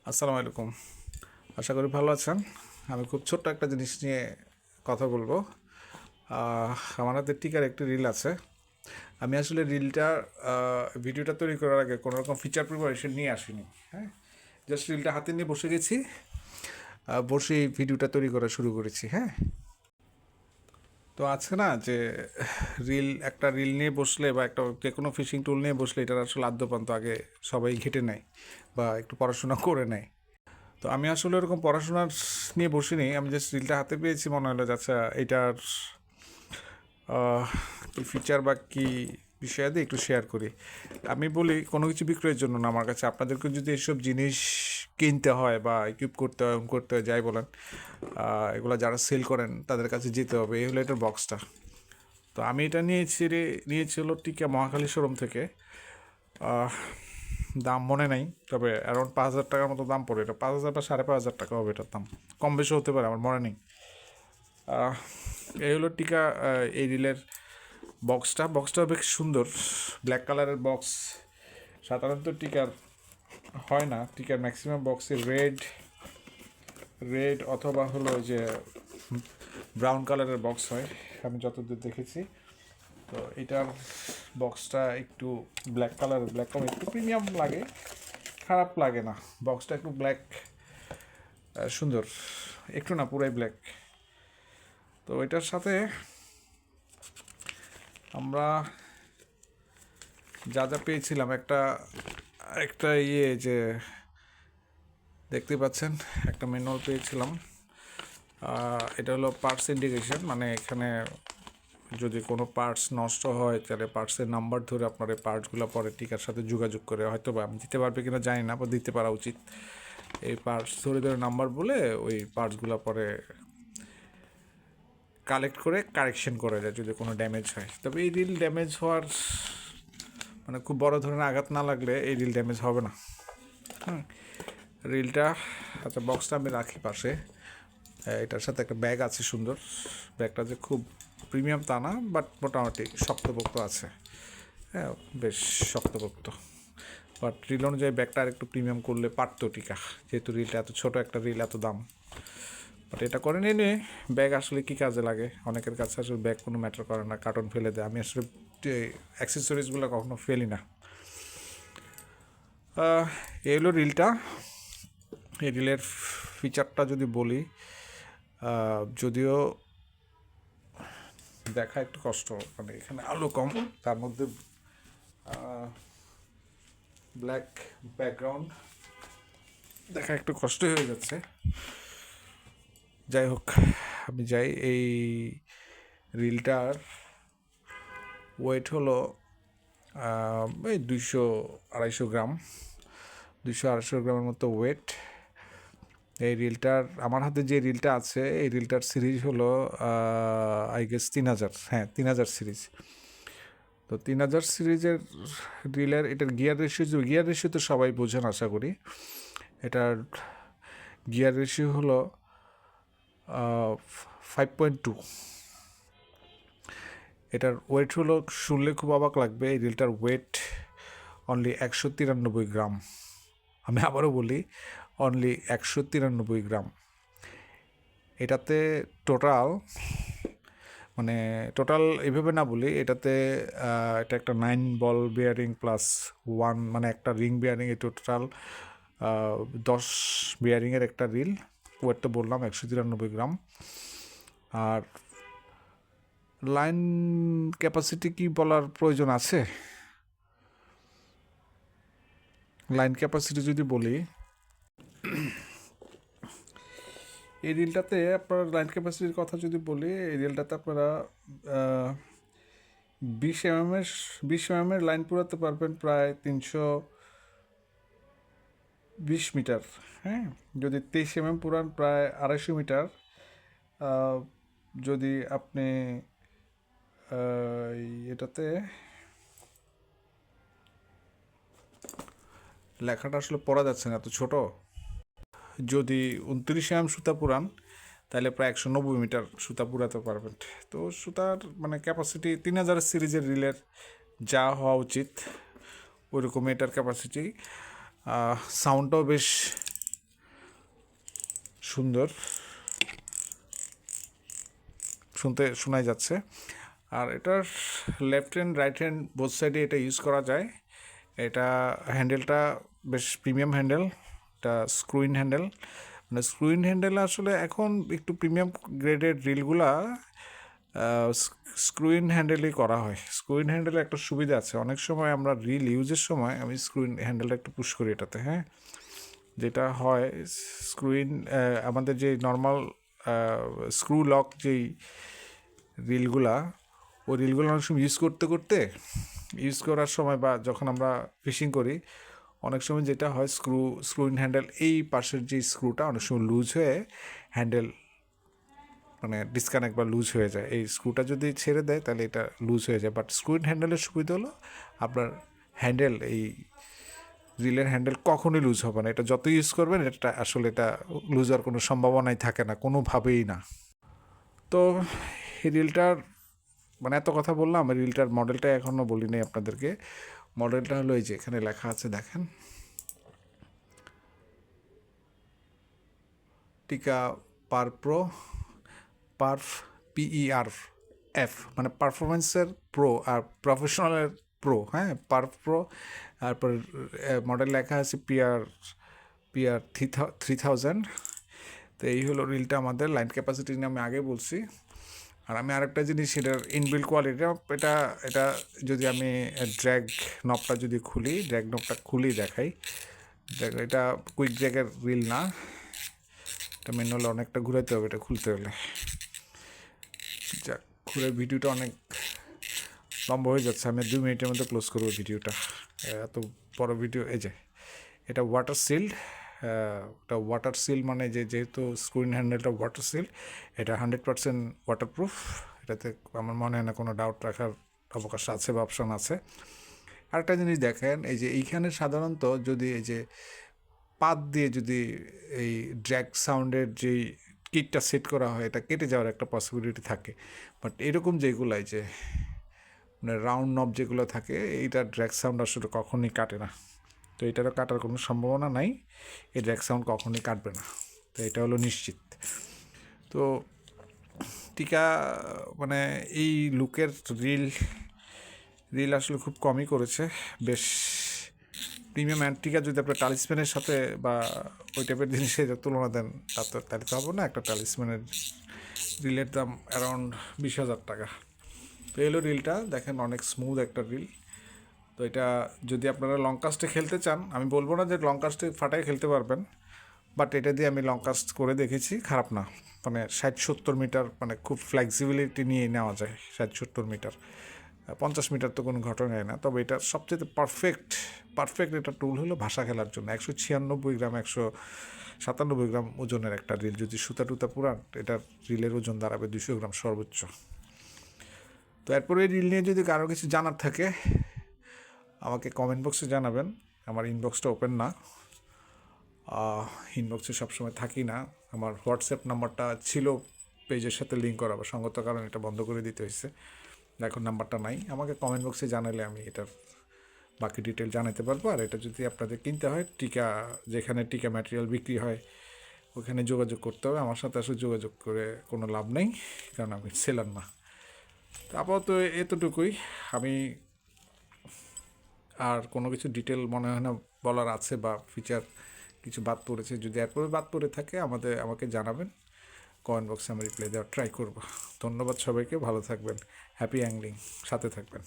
আসসালামু আলাইকুম। আশা করি ভালো আছেন। আমি খুব ছোট্ট একটা জিনিস নিয়ে কথা বলবো। আমার হাতে টিকার একটি রিল আছে। আমি আসলে ভিডিওটা তৈরি করার আগে কোনো রকম ফিচার প্রিপারেশন নিয়ে আসিনি। হ্যাঁ, জাস্ট রিলটা হাতে নিয়ে বসে গেছি, বসেই ভিডিওটা তৈরি করা শুরু করেছি। হ্যাঁ, তো আছে না যে একটা রিল নিয়ে বসলে বা একটা যে কোনো ফিশিং টুল নিয়ে বসলে এটার আসলে আদ্যপান্ত আগে সবাই ঘেটে নেয় বা একটু পড়াশোনা করে নেয়। তো আমি আসলে ওরকম পড়াশোনার নিয়ে বসিনি, আমি জাস্ট রিলটা হাতে পেয়েছি, মনে হলো যে আচ্ছা এটার কি ফিচার বা কী বিষয়াদি একটু শেয়ার করি। আমি বলি কোনো কিছু বিক্রয়ের জন্য না, আমার কাছে আপনাদেরকে যদি এসব জিনিস কিনতে হয় বা ইকুইপ করতে হয় করতে হয় যাই বলেন, এগুলো যারা সেল করেন তাদের কাছে যেতে হবে। এই হলো এটার বক্সটা। তো আমি এটা নিয়েছি হলো টিকা মহাখালী শোরুম থেকে। দাম মনে নাই, তবে অ্যারাউন্ড 5,000 টাকার মতো দাম পড়ে। এটা 5,000 বা 5,500 টাকা হবে এটার দাম, কম বেশি হতে পারে, আমার মনে নেই। এই হলো টিকা এই রিলের বক্সটা বেশ সুন্দর, ব্ল্যাক কালারের বক্স। সাধারণত টিকার হয় না, টিকার ম্যাক্সিমাম বক্সে রেড রেড অথবা হলো যে ব্রাউন কালারের বক্স হয়, আমি যতদূর দেখেছি। তো এটার বক্সটা একটু ব্ল্যাক কালার একটু প্রিমিয়াম লাগে, খারাপ লাগে না। বক্সটা একটু ব্ল্যাক, সুন্দর, একটু না পুরাই ব্ল্যাক। তো এটার সাথে আমরা যা যা পেয়েছিলাম, একটা একটা যে দেখতে পাচ্ছেন একটা ম্যানুয়াল পেয়েছিলাম। এটা হলো পার্টস ইন্ডিকেশন, মানে এখানে যদি কোনো পার্টস নষ্ট হয় তাহলে পার্টসের নাম্বার ধরে আপনার এই পার্টসগুলো পরে টিকার সাথে যোগাযোগ করে, হয়তো বা আমি দিতে পারবে কিনা জানি না, বা দিতে পারা উচিত। এই পার্টস ধরে ধরে নাম্বার বলে ওই পার্টসগুলো পরে কালেক্ট করে কারেকশন করে যায় যদি কোনো ড্যামেজ হয়। তবে এই রিল ড্যামেজ হওয়ার মানে খুব বড় ধরনের আঘাত না লাগলে এই রিল ড্যামেজ হবে না। রিলটা আচ্ছা, বক্সটা আমি রাখি পাশে। এটার সাথে একটা ব্যাগ আছে সুন্দর। ব্যাগটা যে খুব প্রিমিয়াম তা না, বাট মোটামুটি শক্তপোক্ত আছে। হ্যাঁ, বেশ শক্তপোক্ত। বাট রিল অনুযায়ী ব্যাগটা আর একটু প্রিমিয়াম করলে পারতো টিকা, যেহেতু রিলটা এত ছোটো একটা রিল, এত দাম। বাট এটা করে নিয়ে ব্যাগ আসলে কী কাজে লাগে, অনেকের কাছে আসলে ব্যাগ কোনো ম্যাটার করে না, কার্টন ফেলে দেয়। আমি আসলে অ্যাক্সেসরিজগুলো কখনো ফেলি না। এই হলো রিলটা। এই রিলের ফিচারটা যদি বলি, যদিও দেখা একটু কষ্ট, মানে এখানে আলো কম, তার মধ্যে ব্ল্যাক ব্যাকগ্রাউন্ড, দেখা একটু কষ্টই হয়ে যাচ্ছে। যাই হোক, আমি যাই। এই রিলটার ওয়েট হলো এই 200-250 গ্রাম, 200-250 গ্রামের মতো ওয়েট। এই রিলটার, আমার হাতে যে রিলটা আছে, এই রিলটার সিরিজ হলো আই গেস 3,000, হ্যাঁ 3,000 সিরিজ। তো 3,000 সিরিজের রিলের এটার গিয়ার রেশিও তো সবাই বোঝেন আশা করি। এটার গিয়ার রেশিও হলো 5.2। এটার ওয়েট হলো, শুনলে খুব অবাক লাগবে, এই রিলটার ওয়েট অনলি 193 গ্রাম। আমি আবারও বলি, অনলি 193 গ্রাম। এটাতে টোটাল, মানে টোটাল এভাবে না বলি, এটাতে এটা একটা 9 বল বিয়ারিং প্লাস 1, মানে একটা রিং বিয়ারিং, এই টোটাল 10 বিয়ারিংয়ের একটা রিল। ওয়েটটা বললাম 193 গ্রাম। আর লাইন ক্যাপাসিটি কি বলার প্রয়োজন আছে? লাইন ক্যাপাসিটি যদি বলি, এই রিলটাতে আপনার লাইন ক্যাপাসিটির কথা যদি বলি, এই রিলটাতে আপনারা 20 mm এর লাইন পুরাতে পারবেন প্রায় 320 মিটার। হ্যাঁ, যদি 23 mm পুরান প্রায় 250 মিটার। যদি আপনি এটাতে লেখাটা আসলে পড়া যাচ্ছে না, এত ছোট। যদি 29 mm সুতা পুরান তাহলে প্রায় 190 মিটার সুতা পুরাতে পারবেন। তো সুতার মানে ক্যাপাসিটি 3,000 সিরিজের রিলের যা হওয়া উচিত ওইরকম এটার ক্যাপাসিটি। সাউন্ডটাও বেশ সুন্দর শোনাই যাচ্ছে। আর এটার left hand right hand both সাইডে এটা ইউজ করা যায়। এটা হ্যান্ডেলটা বেশ প্রিমিয়াম হ্যান্ডেল, এটা স্ক্রুইন হ্যান্ডেল। মানে স্ক্রুইন হ্যান্ডেল আসলে এখন একটু প্রিমিয়াম গ্রেডের রিলগুলা স্ক্রুইন হ্যান্ডেলই করা হয়। স্ক্রুইন হ্যান্ডেলে একটা সুবিধা আছে, অনেক সময় আমরা রিল ইউজের সময় আমি স্ক্রুইন হ্যান্ডেলটা একটু পুশ করি এটাতে, হ্যাঁ। যেটা হয় স্ক্রুইন আমাদের যে নর্মাল স্ক্রু লক যেই রিলগুলা, ওই রিলগুলো অনেক সময় ইউজ করার সময় বা যখন আমরা ফিশিং করি অনেক সময় যেটা হয় স্ক্রুইন হ্যান্ডেল এই পাশের যে স্ক্রুটা অনেক সময় লুজ হয়ে হ্যান্ডেল মানে ডিসকানেক্ট বা লুজ হয়ে যায়। এই স্ক্রুটা যদি ছেড়ে দেয় তাহলে এটা লুজ হয়ে যায়। বাট স্ক্রুইন হ্যান্ডেলের সুবিধা হলো আপনার হ্যান্ডেল, এই রিলের হ্যান্ডেল কখনোই লুজ হবে না। এটা যত ইউজ করবেন এটা আসলে এটা লুজ হওয়ার কোনো সম্ভাবনাই থাকে না, কোনোভাবেই না। তো এই রিলটার মানে এত কথা বললাম, রিলটার মডেলটা এখনও বলি নাই আপনাদেরকে। মডেলটা হলো এই যে এখানে লেখা আছে দেখেন, টিকা পার্ফ PERF, মানে পারফরমেন্সের প্রো আর প্রফেশনালের প্রো, হ্যাঁ, পার্ফ প্রো। তারপর মডেল লেখা আছে পিআর 3000। তো এই হলো রিলটা আমাদের। লাইন ক্যাপাসিটি নিয়ে আমি আগে বলছি। আর আমি আরেকটা জিনিস, এটার ইনবিল্ট কোয়ালিটি, এটা যদি আমি ড্র্যাগ নবটা খুলি দেখাই, এটা কুইক ড্র্যাগের রিল না, এটা ম্যানুয়ালি অনেকটা ঘুরাইতে হবে এটা খুলতে হলে। যাক, ঘুরে ভিডিওটা অনেক লম্বা হয়ে যাচ্ছে, আমি 2 মিনিটের মধ্যে ক্লোজ করবো ভিডিওটা, এত বড় ভিডিও। এই যে এটা ওয়াটার সিল, মানে যেহেতু স্ক্রিন হ্যান্ডেলটা ওয়াটার সিল, এটা 100% ওয়াটারপ্রুফ। এটাতে আমার মনে হয় না কোনো ডাউট রাখার অবকাশ আছে বা অপশান আছে। আরেকটা জিনিস দেখেন, এই যে এইখানে সাধারণত যদি এই যে পাত দিয়ে যদি এই ড্র্যাগ সাউন্ডের যেই কিটটা সেট করা হয়, এটা কেটে যাওয়ার একটা পসিবিলিটি থাকে। বাট এরকম যেগুলো এই যে মানে রাউন্ড নব যেগুলো থাকে, এইটা ড্র্যাগ সাউন্ড আসলে কখনই কাটে না। তো এটারও কাটার কোনো সম্ভাবনা নাই, এই ড্র্যাগ সাউন্ড কখনই কাটবে না। তো এটা হলো নিশ্চিত। তো টিকা মানে এই লুকের রিল আসলে খুব কমই করেছে, বেশ প্রিমিয়াম অ্যান্টিকা। যদি আপনার টালিসম্যানের সাথে বা ওই টাইপের জিনিসের তুলনা দেন তাহলে তো হবে না। একটা টালিসম্যানের রিলের দাম অ্যারাউন্ড 20,000 টাকা। তো এলো রিলটা দেখেন, অনেক স্মুথ একটা রিল। তো এটা যদি আপনারা লং কাস্টে খেলতে চান, আমি বলবো না যে লং কাস্টে ফাটাই খেলতে পারবেন, বাট এটা দিয়ে আমি লং কাস্ট করে দেখেছি, খারাপ না। মানে 60-70 মিটার মানে খুব ফ্লেক্সিবিলিটি নিয়ে নেওয়া যায়। 60-70 মিটার, 50 মিটার তো কোনো ঘটনাই না। তবে এটা সবচেয়ে পারফেক্ট এটা টুল হলো ভাষা খেলার জন্য। 196 গ্রাম 197 গ্রাম ওজনের একটা রিল, যদি সুতা টুতা পুরান, এটার রিলের ওজন দাঁড়াবে 200 গ্রাম সর্বোচ্চ। তো এরপরে এই রিল নিয়ে যদি কারো কিছু জানার থাকে আমাকে কমেন্ট বক্সে জানাবেন। আমার ইনবক্সটা ওপেন না, ইনবক্সে সবসময় থাকি না। আমার হোয়াটসঅ্যাপ নাম্বারটা ছিল পেজের সাথে লিঙ্ক করা, বা সঙ্গত কারণ এটা বন্ধ করে দিতে হয়েছে, এখন নাম্বারটা নাই। আমাকে কমেন্ট বক্সে জানালে আমি এটার বাকি ডিটেল জানাতে পারবো। আর এটা যদি আপনাদের কিনতে হয়, যেখানে টিকা ম্যাটেরিয়াল বিক্রি হয় ওখানে যোগাযোগ করতে হবে। আমার সাথে আসলে যোগাযোগ করে কোনো লাভ নেই, কারণ আমি সেলার না। তো আপাতত এতটুকুই। আমি আর কোনো কিছু ডিটেল মনে হয় না বলার আছে, বা ফিচার কিছু বাদ পড়েছে। যদি এরপরে বাদ পড়ে থাকে আমাকে জানাবেন, কমেন্ট বক্সে আমি রিপ্লাই দেওয়ার ট্রাই করব। ধন্যবাদ সবাইকে, ভালো থাকবেন, হ্যাপি অ্যাংলিং, সাথে থাকবেন।